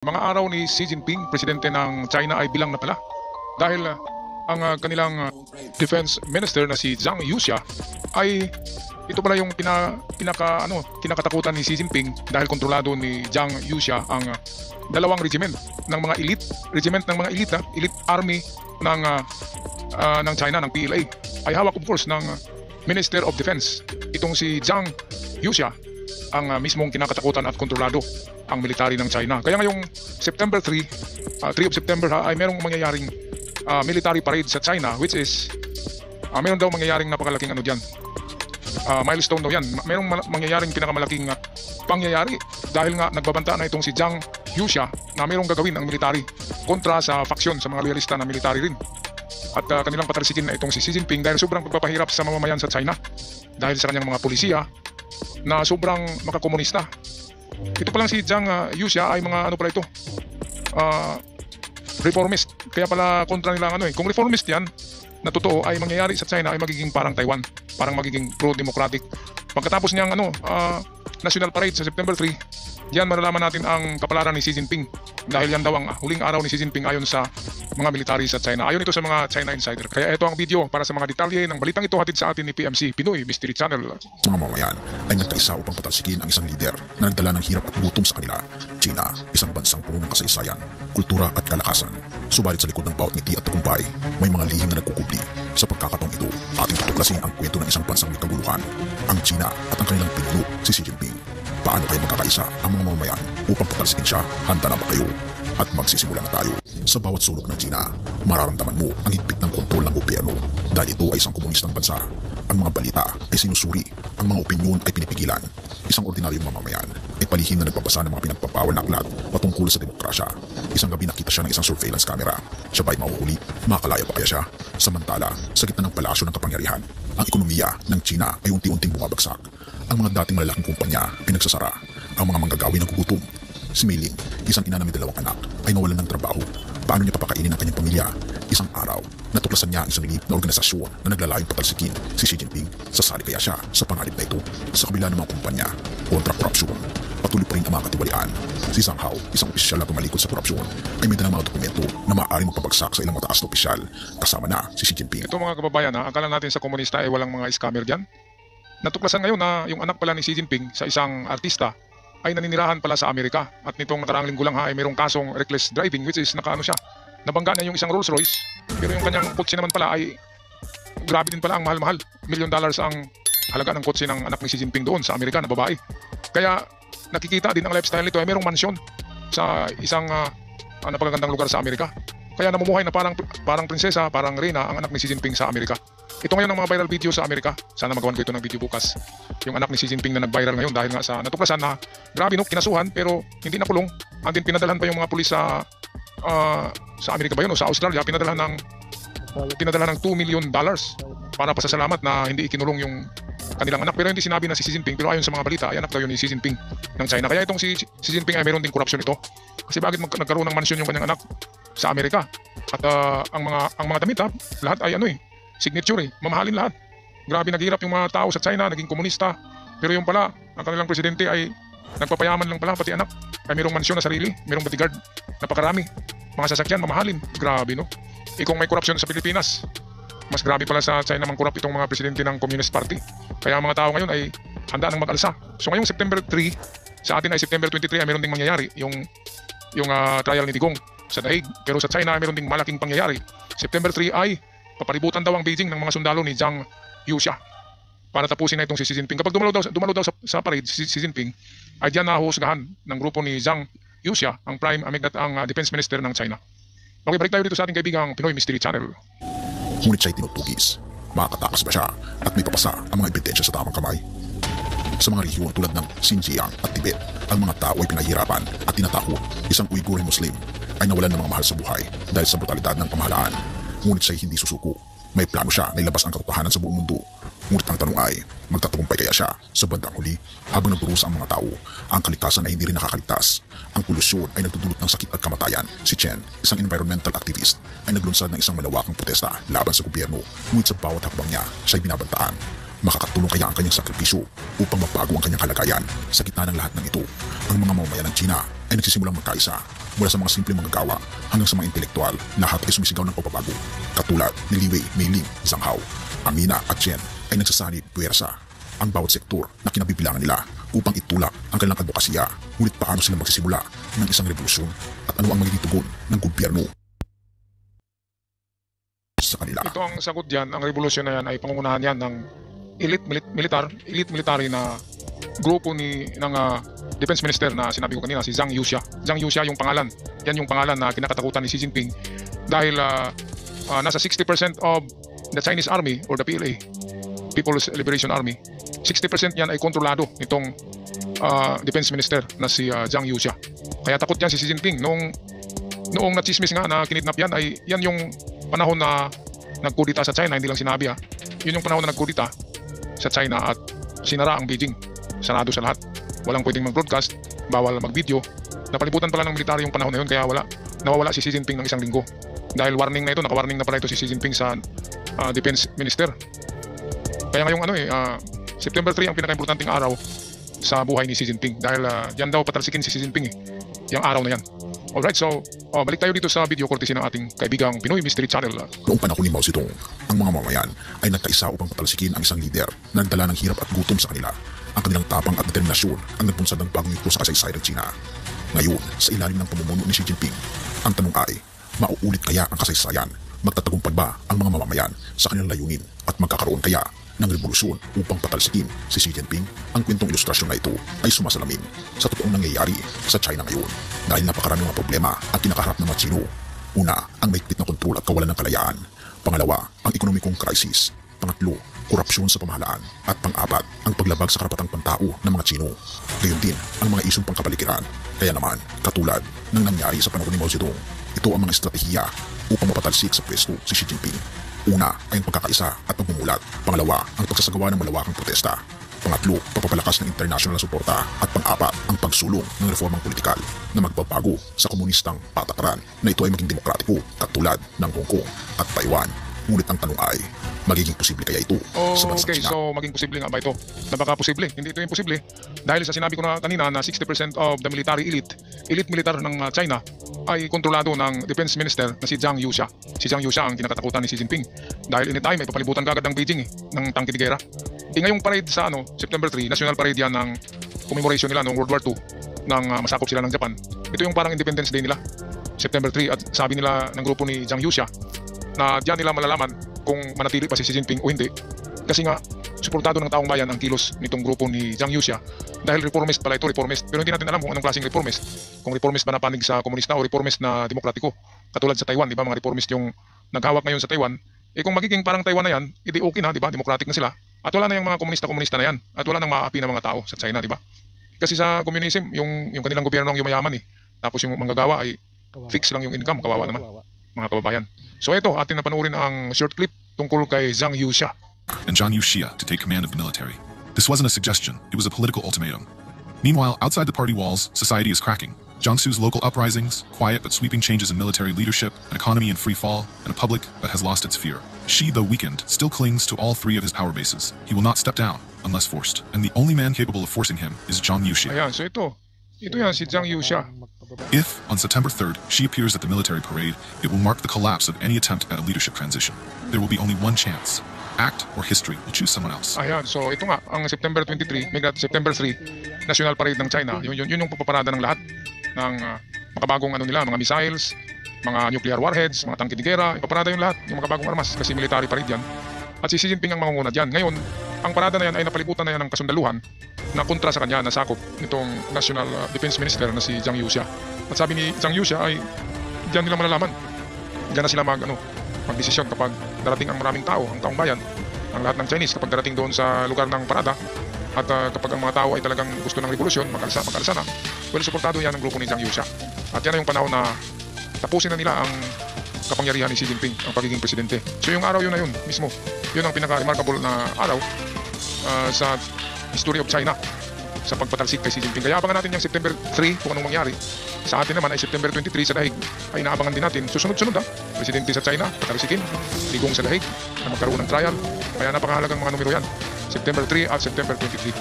Mga araw ni Xi Jinping, presidente ng China, ay bilang na pala dahil ang kanilang defense minister na si Zhang Yuxia ay ito pala yung kinakatakutan ni Xi Jinping dahil kontrolado ni Zhang Yuxia ang dalawang regiment ng mga elite army ng China, ng PLA, ay hawak of course ng Minister of Defense. Itong si Zhang Yuxia ang mismong kinakatakutan at kontrolado ang military ng China. Kaya ngayong September 3 of September ay merong mangyayaring military parade sa China, which is meron daw mangyayaring napakalaking milestone daw yan. Merong mangyayaring pinakamalaking pangyayari dahil nga nagbabanta na itong si Zhang Yuxia na merong gagawin ang military kontra sa faksyon, sa mga loyalista na military rin. At kanilang patalsikin na itong si Xi Jinping dahil sobrang pagpapahirap sa mamamayan sa China dahil sa kanyang mga pulisiya na sobrang makakomunista. Ito pa lang si Zhang Yuxia ay mga reformist. Kaya pala kontra nila kung reformist yan na totoo ay mangyayari sa China ay magiging parang Taiwan, parang magiging pro-democratic. Pagkatapos niyang national parade sa September 3, diyan malalaman natin ang kapalaran ni Xi Jinping dahil yan daw ang huling araw ni Xi Jinping ayon sa mga military sa China. Ayon ito sa mga China Insider. Kaya ito ang video para sa mga detalye ng balitang ito hatid sa atin ni PMC, Pinoy Mystery Channel. Mga mamayan ay nagkaisa upang patalsikin ang isang lider na nagdala ng hirap at gutom sa kanila. China, isang bansang puno ng kasaysayan, kultura at kalakasan. Subalit sa likod ng bawat ngiti at tagumpay, may mga lihim na nagkukubli. Sa pagkakataong ito, ating tutuklasin ang kwento ng isang bansang may kaguluhan, ang China at ang kanilang pinuno, si Xi Jinping. Paano kayo magkakaisa ang mga mamamayan upang patalsikin siya? Handa na ba kayo? At magsisimula na tayo. Sa bawat sulok ng China, mararamdaman mo ang higpit ng kontrol ng gobyerno dahil ito ay isang komunistang bansa. Ang mga balita ay sinusuri, ang mga opinyon ay pinipigilan. Isang ordinaryong mamamayan ay palihim na nagbabasa ng mga pinagpapawal na aklat patungkol sa demokrasya. Isang gabi nakita siya ng isang surveillance camera. Siya ba'y mahuhuli? Makakalaya pa kaya siya? Samantala, sa gitna ng palasyo ng kapangyarihan, ang ekonomiya ng China ay unti-unting bumabagsak. Ang mga dating malalaking kumpanya pinagsasara. Ang mga manggagawi nagugutom. Si Mei Ling, isang ina na may 2 anak, ay nawalan ng trabaho. Paano niya papakainin ang kanyang pamilya? Isang araw, natuklasan niya ang isang elite na organisasyon na naglalayong patalsikin si Xi Jinping. Sasali kaya siya sa pangalip na ito? Sa kabila ng mga kumpanya kontra korupsyon, patuloy pa rin ang mga katiwalian. Si Zhang Hao, isang opisyal na tumalikod sa korupsyon, ay may dalang mga dokumento na maaaring magpabagsak sa ilang mataas na opisyal, kasama na si Xi Jinping. Ito mga kababayan, akala natin sa komunista ay walang mga scammer dyan. Natuklasan ngayon na yung anak pala ni Xi Jinping sa isang artista ay naninirahan pala sa Amerika. At nitong nakaraang linggo lang ay mayroong kasong reckless driving, which is nabangga na yung isang Rolls Royce, pero yung kanyang kotse naman pala ay grabe din pala, ang mahal-mahal. $1 million ang halaga ng kotse ng anak ni Xi Jinping doon sa Amerika na babae. Kaya nakikita din ang lifestyle nito ay mayroong mansyon sa isang napakagandang lugar sa Amerika. Kaya namumuhay na parang prinsesa, parang reyna ang anak ni Xi Jinping sa Amerika. Ito ngayon ang mga viral video sa Amerika. Sana magawan ko ito ng video bukas. Yung anak ni Xi Jinping na nag-viral ngayon dahil nga sa natuklasan na grabe kinasuhan pero hindi nakulong. And then pinadalhan pa yung mga pulis sa Amerika ba yun o sa Australia, pinadalhan ng $2 million para pasasalamat na hindi ikinulong yung kanilang anak. Pero hindi sinabi na si Xi Jinping, pero ayon sa mga balita ay anak daw yun ni Xi Jinping ng China. Kaya itong si Xi Jinping ay mayroon ding korupsyon ito. Kasi bakit nagkaroon ng mansyon yung kanyang anak sa Amerika? At ang mga damit lahat ay signature mamahalin lahat. Grabe naghirap yung mga tao sa China, naging komunista. Pero yung pala, ang kanilang presidente ay nagpapayaman lang pala, pati anak. Ay mayroong mansyon na sarili, mayroong bodyguard, napakarami. Mga sasakyan, mamahalin. Grabe kung may korupsyon sa Pilipinas, mas grabe pala sa China mang-corrupt itong mga presidente ng Communist Party. Kaya ang mga tao ngayon ay handa nang mag-alsa. So ngayong September 3, sa atin ay September 23 ay mayroon ding mangyayari yung trial ni Digong sa Daig. Pero sa China ay mayroon ding malaking pangyayari. September 3 ay papalibutan daw ang Beijing ng mga sundalo ni Zhang Yuxia para tapusin na itong si Xi Jinping. Kapag dumalo daw sa parade si Xi Jinping, ay diyan nahuhusgahan ng grupo ni Zhang Yuxia ang Defense Minister ng China. Okay, balik tayo dito sa ating kaibigang Pinoy Mystery Channel. Ngunit siya'y tinutugis. Makakatakas ba siya at may papasa ang mga ebidensya sa tamang kamay? Sa mga rehiyon tulad ng Xinjiang at Tibet, ang mga tao ay pinahihirapan at tinatakot. Isang Uyghur Muslim ay nawalan ng mga mahal sa buhay dahil sa brutalidad ng pamahalaan. Ngunit siya'y hindi susuko. May plano siya na ilabas ang katotohanan sa buong mundo. Ngunit ang tanong ay, magtatagumpay kaya siya sa bandang huli? Habang nagdurusa ang mga tao, ang kalikasan ay hindi rin nakakaligtas. Ang polusyon ay nagdudulot ng sakit at kamatayan. Si Chen, isang environmental activist, ay naglunsad ng isang malawakang protesta laban sa gobyerno. Ngunit sa bawat hakbang niya, siya'y binabantaan. Makakatulong kaya ang kanyang sakripisyo upang mabago ang kanyang kalagayan? Sa gitna ng lahat ng ito, ang mga mamamayan ng China ay nagsisimulang magkaisa. Mula sa mga simpleng manggagawa hanggang sa mga intelektual, lahat ay sumisigaw ng pagbabago. Katulad ni Li Wei, Mei Ling, Zhang Hao, Amina at Chen ay nagsasanib puwersa ang bawat sektor na kinabibilangan nila upang itulak ang kanilang advokasya. Ngunit paano sila magsisimula ng isang revolusyon at ano ang magiging tugon ng gobyerno sa kanila? Ito ang sagot diyan. Ang revolusyon na yan ay pangungunahan yan ng elite military na grupo ng Defense Minister na sinabi ko kanina, si Zhang Youxia. Zhang Youxia yung pangalan. Yan yung pangalan na kinakatakutan ni Xi Jinping dahil nasa 60% of the Chinese Army or the PLA, People's Liberation Army, 60% yan ay kontrolado nitong Defense Minister na si Zhang Youxia. Kaya takot yan si Xi Jinping. Noong natsismis nga na kinidnap yan, ay yan yung panahon na nagkudita sa China, hindi lang sinabi Yun yung panahon na nagkudita sa China at sinara ang Beijing. Sarado sa lahat. Walang pwedeng mag-broadcast, bawal mag-video. Napalibutan pala ng militaryo yung panahon na yun, kaya nawawala si Xi Jinping ng isang linggo. Dahil warning na ito, naka-warning na pala ito si Xi Jinping sa Defense Minister. Kaya ngayong September 3 ang pinaka-importanting araw sa buhay ni Xi Jinping dahil yan daw patalsikin si Xi Jinping yung araw na yan. Alright, so balik tayo dito sa video courtesy ng ating kaibigang Pinoy Mystery Channel. Noong panahon ni Mao Zedong, ang mga mamamayan ay nagkaisa upang patalsikin ang isang lider na nagdala ng hirap at gutom sa kanila. Ang kanilang tapang at determinasyon ang nagpunsad ng bagong ito sa kasaysayan ng China. Ngayon, sa ilalim ng pamumuno ni Xi Jinping, ang tanong ay, mauulit kaya ang kasaysayan? Magtatagumpay ba ang mga mamamayan sa kanilang layunin at magkakaroon kaya ng revolusyon upang patalsikin si Xi Jinping? Ang kwentong ilustrasyon na ito ay sumasalamin sa totoong nangyayari sa China ngayon dahil napakaraming mga problema at kinakaharap ng mga Chino. Una, ang mahigpit na kontrol at kawalan ng kalayaan. Pangalawa, ang ekonomikong krisis. Pangatlo, korupsyon sa pamahalaan. At pang-apat, ang paglabag sa karapatang pantao ng mga Chino. Gayon din ang mga isyong pangkapaligiran. Kaya naman, katulad ng nangyari sa panahon ni Mao Zedong, ito ang mga estratehiya upang mapatalsik sa pwesto si Xi Jinping. Una ay ang pagkakaisa at pagmumulat. Pangalawa, ang pagsasagawa ng malawakang protesta. Pangatlo, pagpapalakas ng international na suporta. At pang-apat, ang pagsulong ng reformang politikal na magbabago sa komunistang patakaran na ito ay maging demokratiko katulad ng Hong Kong at Taiwan. Ngunit ang tanong ay, magiging posible kaya ito sa bansang Okay, China? so maging posible nga ba ito? Napaka-posible. Hindi ito imposible dahil sa sinabi ko na kanina na 60% of the military elite militar ng China ay kontrolado ng Defense Minister na si Zhang Youxia. Si Zhang Youxia ang kinakatakutan ni Xi Jinping dahil anytime may papalibutan kagad ng Beijing ng tangke de gera. Ngayong parade sa September 3, national parade yan ng commemoration nila noong World War II nang masakop sila ng Japan. Ito yung parang Independence Day nila, September 3, at sabi nila ng grupo ni Zhang Youxia na diyan nila malalaman kung manatili pa si Xi Jinping o hindi. Kasi nga, suportado ng taong bayan ang kilos nitong grupo ni Zhang Youxia dahil reformist pala ito, reformist. Pero hindi natin alam kung anong klaseng reformist. Kung reformist ba na panig sa komunista o reformist na demokratiko. Katulad sa Taiwan, di ba, mga reformist yung naghawak ngayon sa Taiwan. Kung magiging parang Taiwan na yan, edi okay na, di ba, democratic na sila. At wala na yung mga komunista na yan. At wala nang maapi na mga tao sa China, di ba? Kasi sa communism, yung kanilang gobyerno ang yumayaman Tapos yung manggagawa ay fix lang yung income, kawawa naman, mga kababayan. So ito, atin na panoorin ang short clip tungkol kay Zhang Youxia. And Zhang Youxia to take command of the military. This wasn't a suggestion, it was a political ultimatum. Meanwhile, outside the party walls, society is cracking. Jiangsu's local uprisings, quiet but sweeping changes in military leadership, an economy in free fall, and a public that has lost its fear. Xi, though weakened, still clings to all three of his power bases. He will not step down unless forced, and the only man capable of forcing him is Zhang Youxia. Ayan, so ito yan si Zhang Youxia. If, on September 3rd, Xi appears at the military parade, it will mark the collapse of any attempt at a leadership transition. There will be only one chance. Act or history will choose someone else. Ayan, so ito nga, ang September 23, September 3, National Parade ng China. Yun yung papaparada ng lahat ng makabagong nila, mga missiles, mga nuclear warheads, mga tangke de gera. Ipaparada yung lahat, yung makabagong armas kasi military parade yan. At si Xi Jinping ang mangunguna dyan. Ngayon, ang parada na yan ay napalibutan na yan ng kasundaluhan na kontra sa kanya, nasakop nitong National Defense Minister na si Zhang Youxia. At sabi ni Zhang Youxia ay diyan nila malalaman. Diyan na sila magdesisyon kapag darating ang maraming tao, ang taong bayan, ang lahat ng Chinese kapag darating doon sa lugar ng parada. At kapag ang mga tao ay talagang gusto ng revolusyon, makalsa na. Well, suportado yan ng grupo ni Zhang Youxia. At yan na yung panahon na tapusin na nila ang kapangyarihan ni Xi Jinping, ang pagiging presidente. So yung araw yun na yun mismo, yun ang pinaka-remarkable na araw sa history of China sa pagpatalsik kay Xi Jinping. Kaya abangan natin yung September 3 kung anong mangyari. Sa atin naman ay September 23 sa Dahig ay inaabangan din natin. Susunod-sunod presidente sa China, patalsikin, ligong sa Dahig na magkaroon ng trial. Kaya napakahalagang mga numero yan. September 3 at September 23.